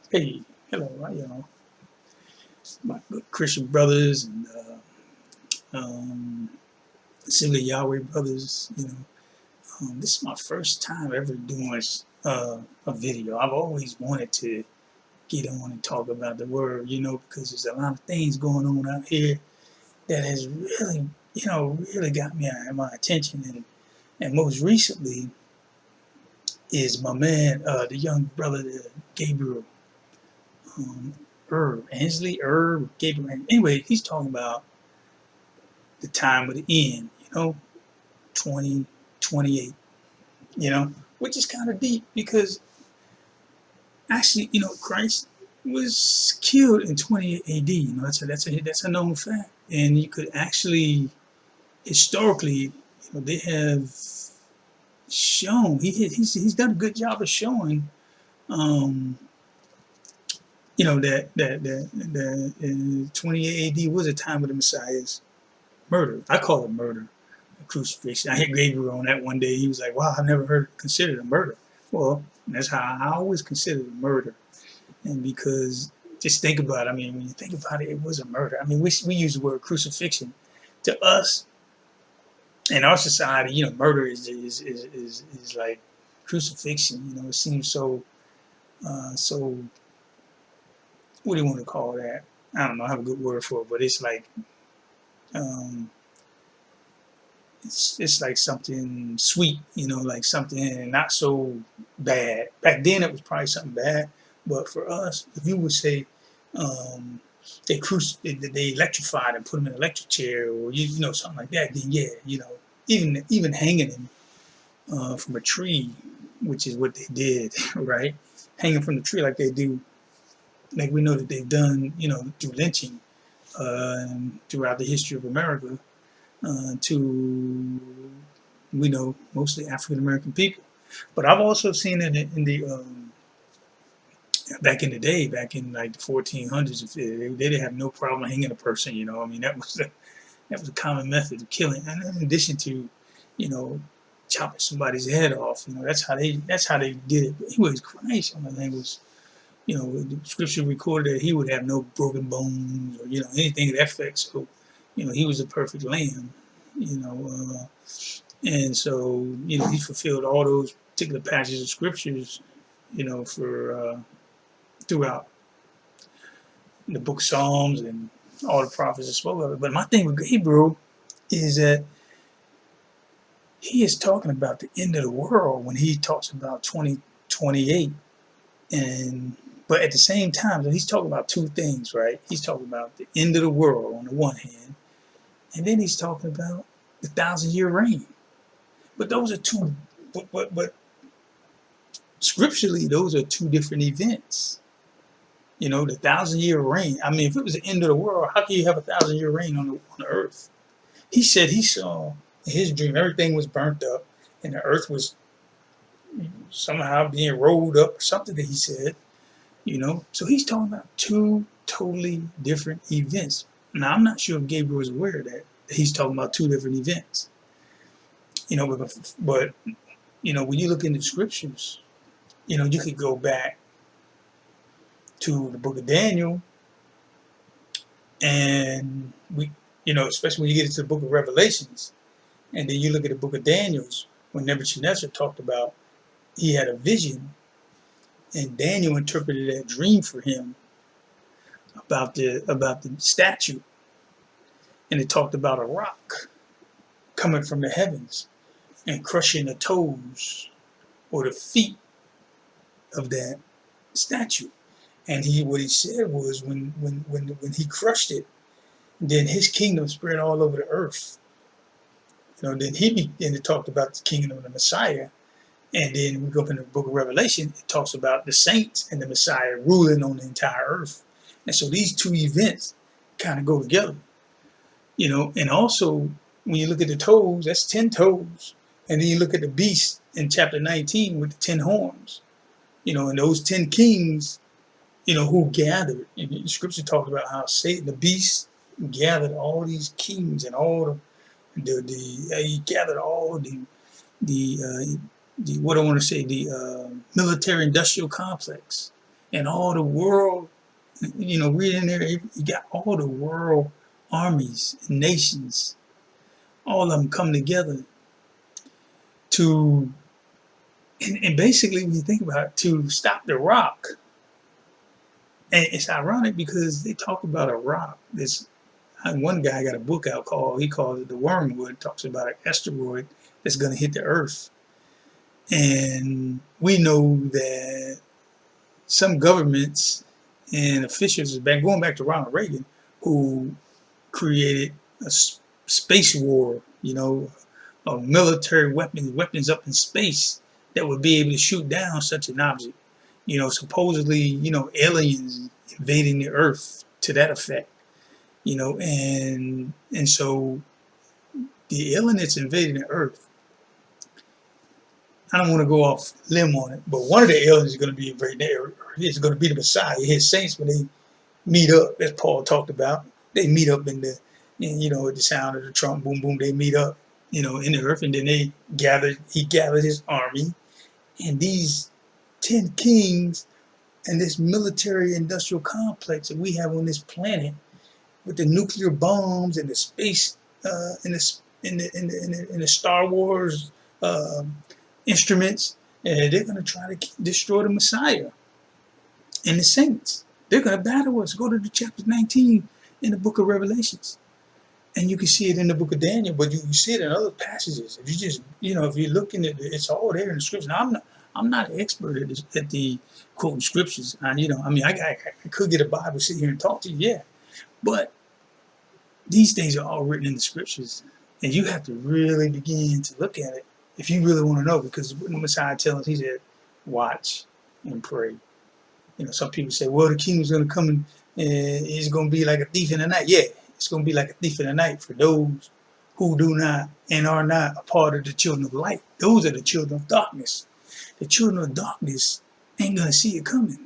Hey, hello, y'all, my good Christian brothers and um, Assembly Yahweh brothers. This is my first time ever doing a video. I've always wanted to get on and talk about the word, because there's a lot of things going on out here that has really, really got me my attention. And most recently is my man, the young brother, Gabriel, um, Ansley, Gabriel. Anyway, he's talking about the time of the end, 2028, which is kind of deep because actually, Christ was killed in 28 AD. That's a known fact, and you could actually historically, they have shown he's done a good job of showing, um, that 28 AD was a time of the Messiah's murder. I call it murder. Crucifixion. I hit Gabriel on that one day. He was like, "Wow, I've never heard it considered a murder." Well, that's how I always considered a murder, and because just think about it. I mean, when you think about it, it was a murder. I mean, we use the word crucifixion. To us in our society, murder is like crucifixion. It seems so. What do you want to call that? I don't know. I have a good word for it, but it's like. Um, it's like something sweet, like something not so bad. Back then, it was probably something bad, but for us, if you would say they electrified and put him in an electric chair, or something like that, then yeah, even hanging him from a tree, which is what they did, right? Hanging from the tree like they do, like we know that they've done, through lynching throughout the history of America to we know mostly African American people. But I've also seen it in the back in the day, back in like the 1400s, they didn't have no problem hanging a person. I mean that was a common method of killing. And in addition to, you know, chopping somebody's head off, that's how they did it. But anyways, Christ on the thing was, the scripture recorded that he would have no broken bones or anything of that effect. So, he was a perfect lamb. You know, and so, he fulfilled all those particular passages of scriptures, for throughout the book of Psalms and all the prophets that spoke of it. But my thing with Gabriel is that he is talking about the end of the world when he talks about 2028. And but at the same time, so he's talking about two things, right? He's talking about the end of the world on the one hand, and then he's talking about the 1,000-year reign. But those are two. But scripturally, those are two different events. The 1,000-year reign. I mean, if it was the end of the world, how can you have a 1,000-year reign on the earth? He said he saw in his dream everything was burnt up, and the earth was somehow being rolled up, or something that he said. So he's talking about two totally different events. Now, I'm not sure if Gabriel was aware of that. He's talking about two different events. But when you look into the scriptures, you could go back to the book of Daniel, and especially when you get into the book of Revelations, and then you look at the book of Daniel's, when Nebuchadnezzar talked about he had a vision, and Daniel interpreted that dream for him about the statue, and it talked about a rock coming from the heavens and crushing the toes or the feet of that statue. And what he said was when he crushed it, then his kingdom spread all over the earth. Then it talked about the kingdom of the Messiah. And then we go up in the book of Revelation, it talks about the saints and the Messiah ruling on the entire earth. And so these two events kind of go together. And also when you look at the toes, that's 10 toes. And then you look at the beast in chapter 19 with the 10 horns, and those 10 kings, who gathered. And the scripture talks about how Satan, the beast, gathered all these kings and all he gathered all the what I want to say, the military industrial complex. and all the world, read in there, you got all the world armies and nations, all of them come together to, and basically when you think about it, to stop the rock. And it's ironic because they talk about a rock. This one guy got a book out he calls it the Wormwood, talks about an asteroid that's going to hit the earth. And we know that some governments and officials, going back to Ronald Reagan, who created a space war, of military weapons up in space that would be able to shoot down such an object. Supposedly, aliens invading the earth to that effect. And so the alien that's invading the earth, I don't want to go off limb on it, but one of the aliens is going to be invading the earth. It's going to be the Messiah. His saints, when they meet up, as Paul talked about, they meet up at the sound of the trump, boom, boom, they meet up, in the earth, and then he gathered his army, and these 10 kings and this military industrial complex that we have on this planet with the nuclear bombs and the space in the Star Wars instruments, and they're going to try to destroy the Messiah and the saints. They're going to battle us. Go to the chapter 19 in the book of Revelations. And you can see it in the book of Daniel, but you see it in other passages. If you just, if you're looking at it, it's all there in the scriptures. Now, I'm not an expert at the quoting scriptures. I could get a Bible, sit here and talk to you, yeah. But these things are all written in the scriptures. And you have to really begin to look at it if you really want to know, because what the Messiah tells us, he said, watch and pray. Some people say, well, the kingdom's going to come and he's going to be like a thief in the night. Yeah, it's going to be like a thief in the night for those who do not and are not a part of the children of light. Those are the children of darkness. The children of darkness ain't going to see it coming.